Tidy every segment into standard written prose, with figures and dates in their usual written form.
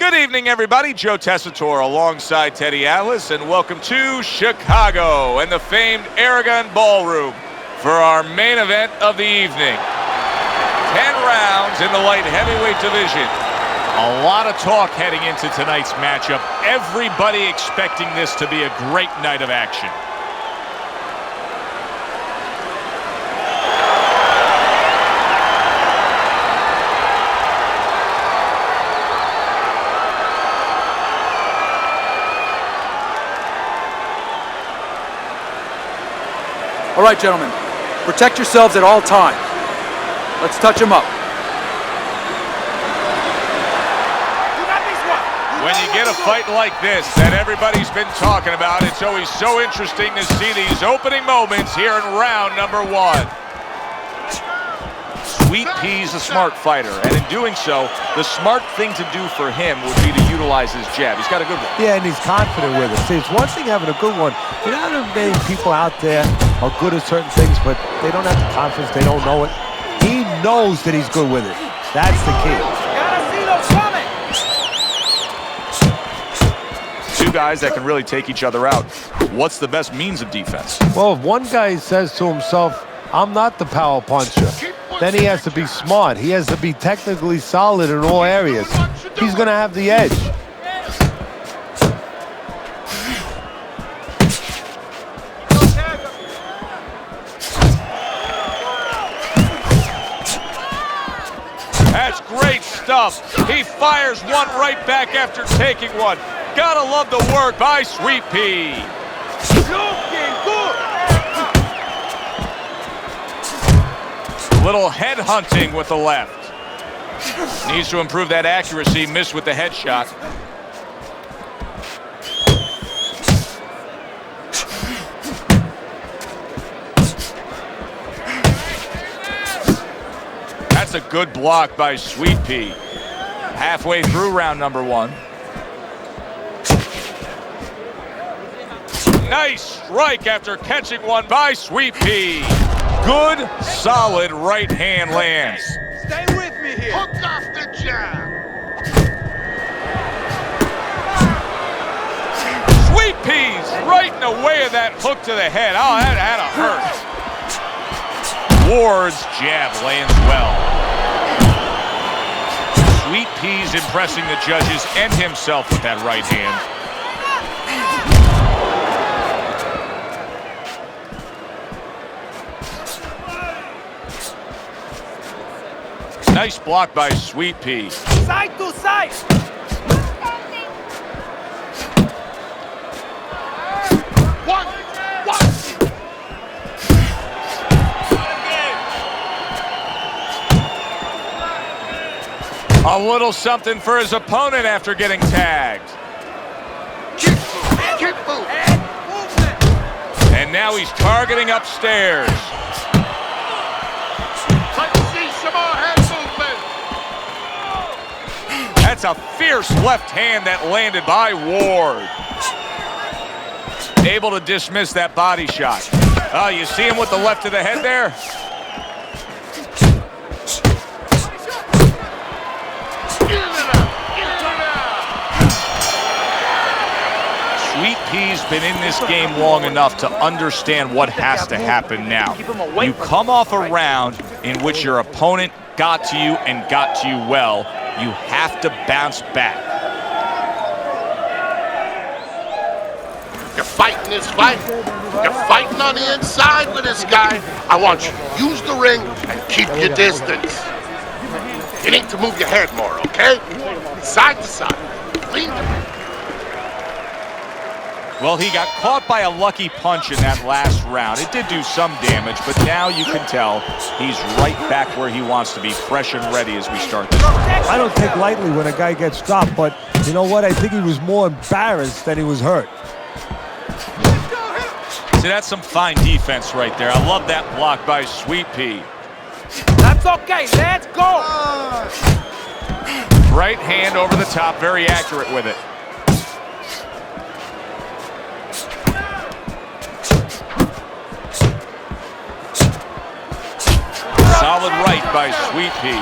Good evening, everybody. Joe Tessitore alongside Teddy Atlas, and welcome to Chicago and the famed Aragon Ballroom for our main event of the evening. 10 rounds in the light heavyweight division. A lot of talk heading into tonight's matchup. Everybody expecting this to be a great night of action. All right, gentlemen, protect yourselves at all times. Let's touch them up. When you get a fight like this that everybody's been talking about, it's always so interesting to see these opening moments here in round number one. Sweet Pea's a smart fighter, and in doing so, the smart thing to do for him would be to utilize his jab. He's got a good one. Yeah, and he's confident with it. See, it's one thing having a good one. You know how many people out there are good at certain things, but they don't have the confidence, they don't know it. He knows that he's good with it. That's the key. Two guys that can really take each other out. What's the best means of defense? Well, if one guy says to himself, I'm not the power puncher, then he has to be smart. He has to be technically solid in all areas. He's going to have the edge. That's great stuff. He fires one right back after taking one. Gotta love the work by Sweet Pea. Little head hunting with the left. Needs to improve that accuracy. Missed with the headshot. That's a good block by Sweet Pea. Halfway through round number one. Nice strike after catching one by Sweet Pea. Good, solid right hand lands. Stay with me here. Hook off the jab. Sweet Pea's right in the way of that hook to the head. Oh, that had to hurt. Ward's jab lands well. Sweet Pea's impressing the judges and himself with that right hand. Nice block by Sweet Pea. Side to side. One. A little something for his opponent after getting tagged. Kick move. And now he's targeting upstairs. That's a fierce left hand that landed by Ward. Able to dismiss that body shot. Oh, you see him with the left to the head there? Sweet Pea's been in this game long enough to understand what has to happen now. You come off a round in which your opponent got to you and got to you well. You have to bounce back. You're fighting this fight. You're fighting on the inside with this guy. I want you to use the ring and keep your distance. You need to move your head more, okay? Side to side. Lean. Well, he got caught by a lucky punch in that last round. It did do some damage, but now you can tell he's right back where he wants to be, fresh and ready as we start this round. I don't take lightly when a guy gets stopped, but you know what? I think he was more embarrassed than he was hurt. See, that's some fine defense right there. I love that block by Sweet Pea. That's okay. Let's go. Right hand over the top, very accurate with it. Solid right by Sweet Pea.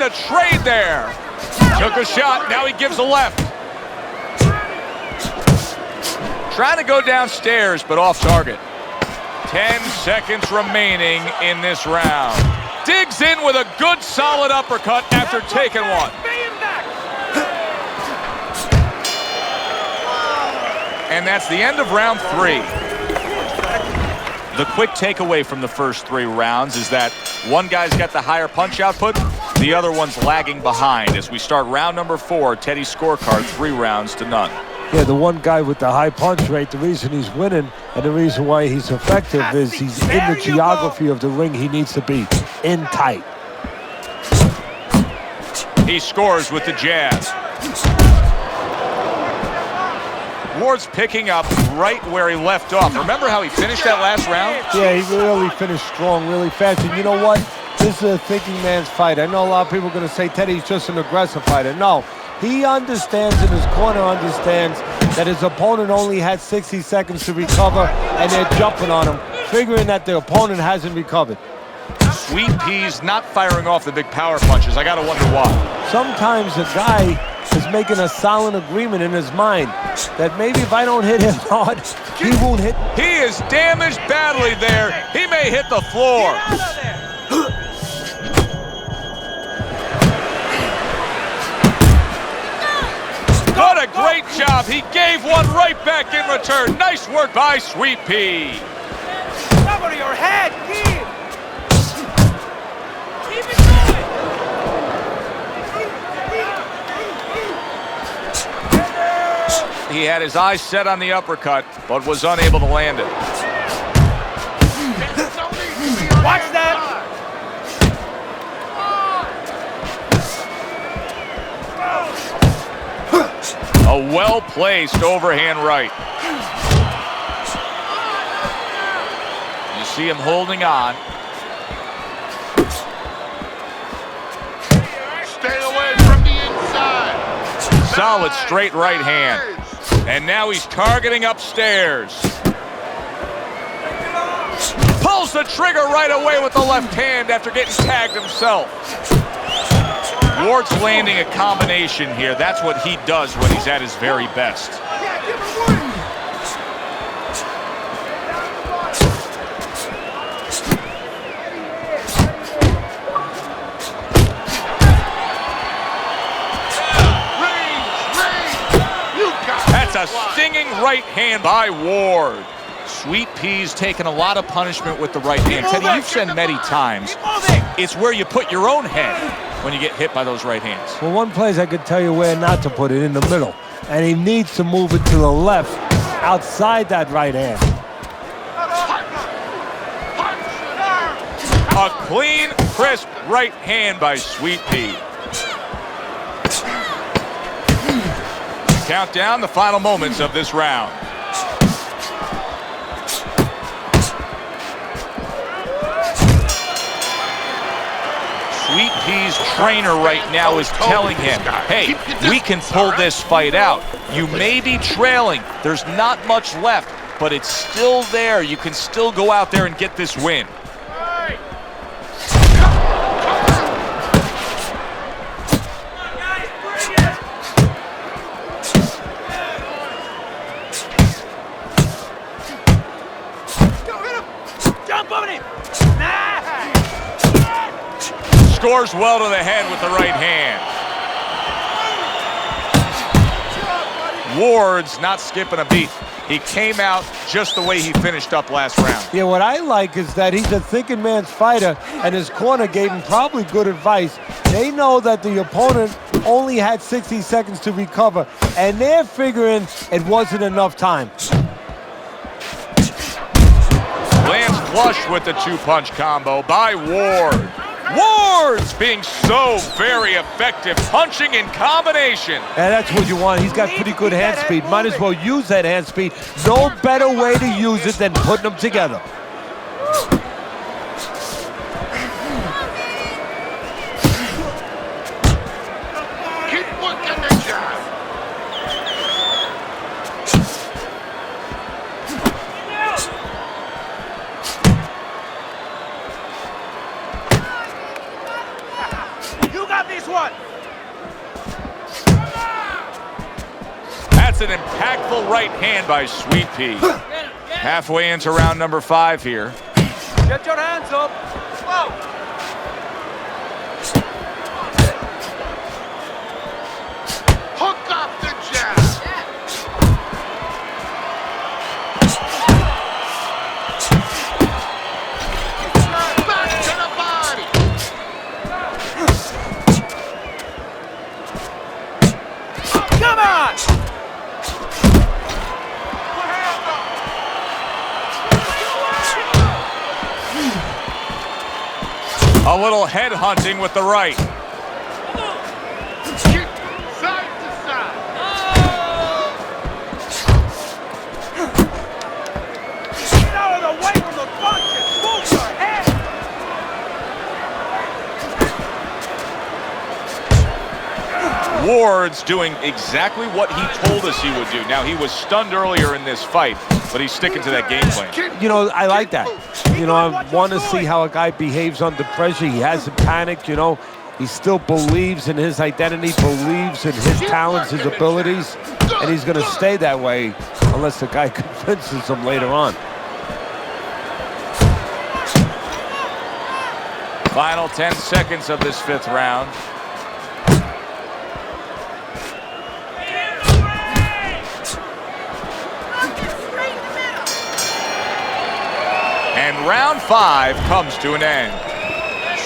the trade there. Took a shot, now he gives a left. Trying to go downstairs, but off target. 10 seconds remaining in this round. Digs in with a good solid uppercut after taking one. And that's the end of round 3. The quick takeaway from the first 3 rounds is that one guy's got the higher punch output, the other one's lagging behind. As we start round number 4, Teddy's scorecard 3 rounds to none. Yeah, the one guy with the high punch rate, the reason he's winning and the reason why he's effective is he's in the geography of the ring he needs to be, in tight. He scores with the jab. Ward's picking up right where he left off. Remember how he finished that last round? Yeah, he really finished strong, really fast. And you know what? This is a thinking man's fight. I know a lot of people are going to say Teddy's just an aggressive fighter. No. He understands, and his corner understands, that his opponent only had 60 seconds to recover, and they're jumping on him, figuring that the opponent hasn't recovered. Sweet Pea's not firing off the big power punches. I gotta wonder why. Sometimes a guy is making a silent agreement in his mind that maybe if I don't hit him hard, he won't hit. He is damaged badly there. He may hit the floor. What a great job. He gave one right back in return. Nice work by Sweet Pea. Cover your head, kid. Keep it going. He had his eyes set on the uppercut, but was unable to land it. Watch that. A well-placed overhand right. You see him holding on. Stay away from the inside. Solid straight right hand. And now he's targeting upstairs. Pulls the trigger right away with the left hand after getting tagged himself. Ward's landing a combination here. That's what he does when he's at his very best. That's a stinging right hand by Ward. Sweet Pea's taken a lot of punishment with the right hand. Teddy, you've said many times, it's where you put your own head when you get hit by those right hands. Well, one place I could tell you where not to put it, in the middle. And he needs to move it to the left, outside that right hand. A clean, crisp right hand by Sweet Pea. Count down the final moments of this round. Sweet Pea's trainer right now is telling him, hey, we can pull this fight out. You may be trailing. There's not much left, but it's still there. You can still go out there and get this win. Scores well to the head with the right hand. Ward's not skipping a beat. He came out just the way he finished up last round. Yeah, what I like is that he's a thinking man's fighter, and his corner gave him probably good advice. They know that the opponent only had 60 seconds to recover, and they're figuring it wasn't enough time. Lands flush with the two-punch combo by Ward. Ward's being so very effective, punching in combination. And that's what you want. He's got pretty good hand speed. Might as well use that hand speed. No better way to use it than putting them together. Keep working the jab. You got this. This one. That's an impactful right hand by Sweet Pea. Halfway into round number 5 here. Get your hands up. Whoa. Hook off the jab. Back to the body. Come on. A little head hunting with the right. Kick side to side. Get out of the way from the punches. Move your head. Ward's doing exactly what he told us he would do. Now, he was stunned earlier in this fight, but he's sticking to that game plan. You know, I like that. You know, I want to see how a guy behaves under pressure. He hasn't panicked, you know. He still believes in his identity, believes in his talents, his abilities, and he's going to stay that way unless the guy convinces him later on. Final 10 seconds of this 5th round. And round 5 comes to an end.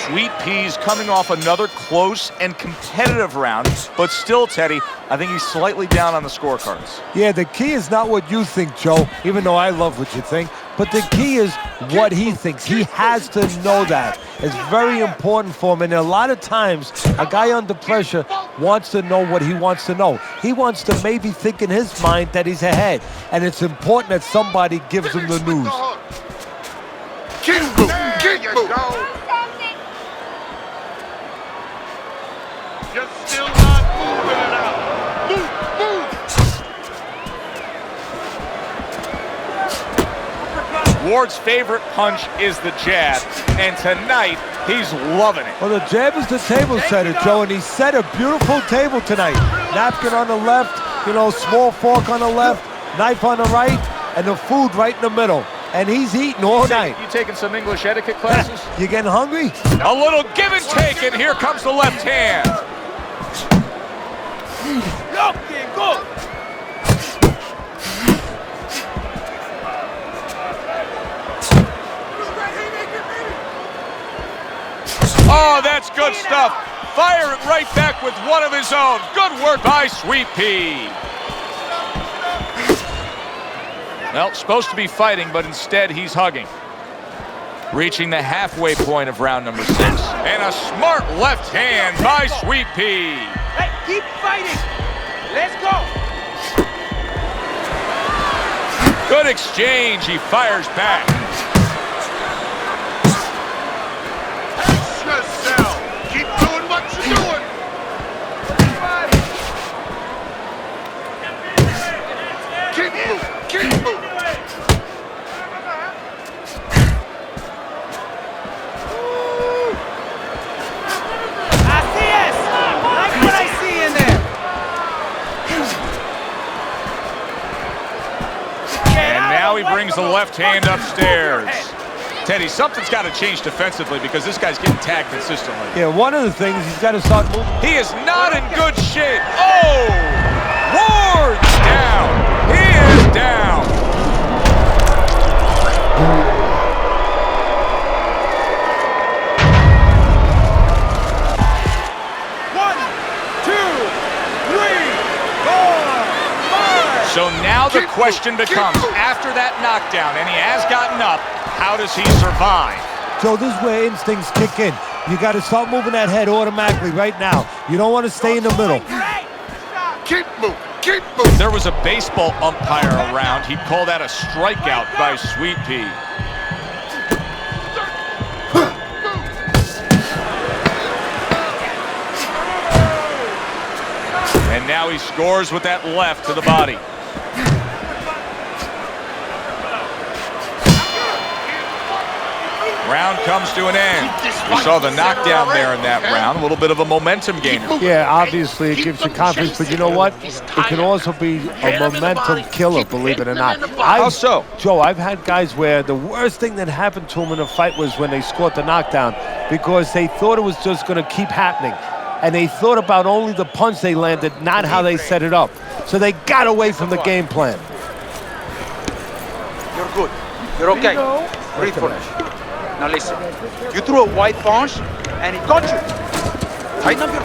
Sweet Pea's coming off another close and competitive round, but still, Teddy, I think he's slightly down on the scorecards. Yeah, the key is not what you think, Joe, even though I love what you think, but the key is what he thinks. He has to know that. It's very important for him, and a lot of times, a guy under pressure wants to know what he wants to know. He wants to maybe think in his mind that he's ahead, and it's important that somebody gives him the news. Kick move, kick move. You're still not moving it out. Move, move. Ward's favorite punch is the jab, and tonight, he's loving it. Well, the jab is the table setter, Joe, and he set a beautiful table tonight. Napkin on the left, you know, small fork on the left, knife on the right, and the food right in the middle. And he's eating all night. You taking some English etiquette classes? You getting hungry? A little give and take, and here comes the left hand. Looking good. Oh, that's good stuff. Fire it right back with one of his own. Good work by Sweet Pea. Well, supposed to be fighting, but instead he's hugging. Reaching the halfway point of round number 6. And a smart left hand by Sweet Pea. Hey, keep fighting. Let's go. Good exchange. He fires back. Pace yourself. Keep doing what you're doing. Keep moving, keep moving. Así es. Like what I see in there. And now he brings the left hand upstairs. Teddy, something's got to change defensively because this guy's getting tagged consistently. Yeah, one of the things he's got to start moving. He is not in good shape. Oh! Ward's down. He is down. So now the question becomes, after that knockdown, and he has gotten up, how does he survive? So this is where instincts kick in. You got to start moving that head automatically right now. You don't want to stay in the middle. Keep moving, keep moving. There was a baseball umpire around. He'd call that a strikeout by Sweet Pea. And now he scores with that left to the body. Round comes to an end. We saw the knockdown there in that round. A little bit of a momentum gainer. Yeah, obviously it gives you confidence, but you know what? It can also be a momentum killer, believe it or not. How so? Joe, I've had guys where the worst thing that happened to them in a fight was when they scored the knockdown because they thought it was just going to keep happening. And they thought about only the punch they landed, not how they set it up. So they got away from the game plan. You're good. You're okay. Breathe for me. Now listen. You threw a wide punch, and it got you. Tighten up your...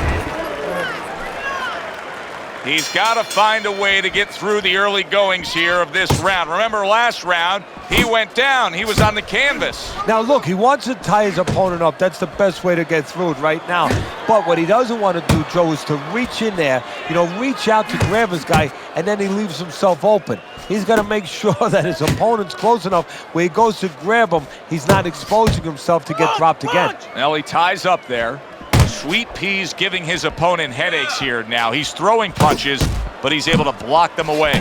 He's got to find a way to get through the early goings here of this round. Remember last round, he went down. He was on the canvas. Now look, he wants to tie his opponent up. That's the best way to get through it right now. But what he doesn't want to do, Joe, is to reach in there, reach out to grab his guy, and then he leaves himself open. He's got to make sure that his opponent's close enough where he goes to grab him, he's not exposing himself to get dropped again. Well, he ties up there. Sweet Pea's giving his opponent headaches here now. He's throwing punches, but he's able to block them away.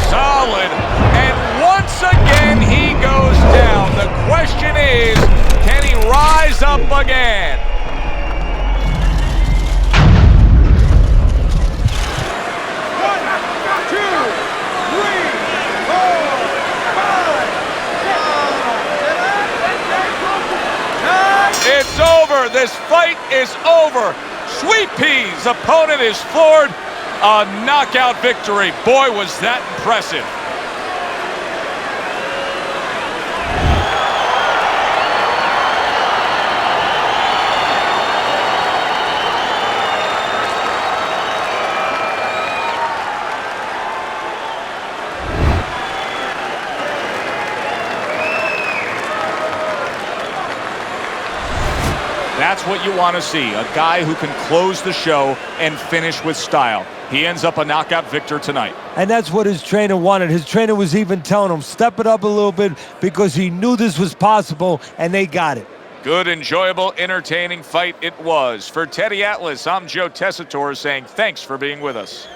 Solid. And once again, he goes down. The question is, can he rise up again? It's over. This fight is over. Sweet Pea's opponent is floored. A knockout victory. Boy, was that impressive. That's what you want to see, a guy who can close the show and finish with style. He ends up a knockout victor tonight. And that's what his trainer wanted. His trainer was even telling him, step it up a little bit because he knew this was possible, and they got it. Good, enjoyable, entertaining fight it was. For Teddy Atlas, I'm Joe Tessitore saying thanks for being with us.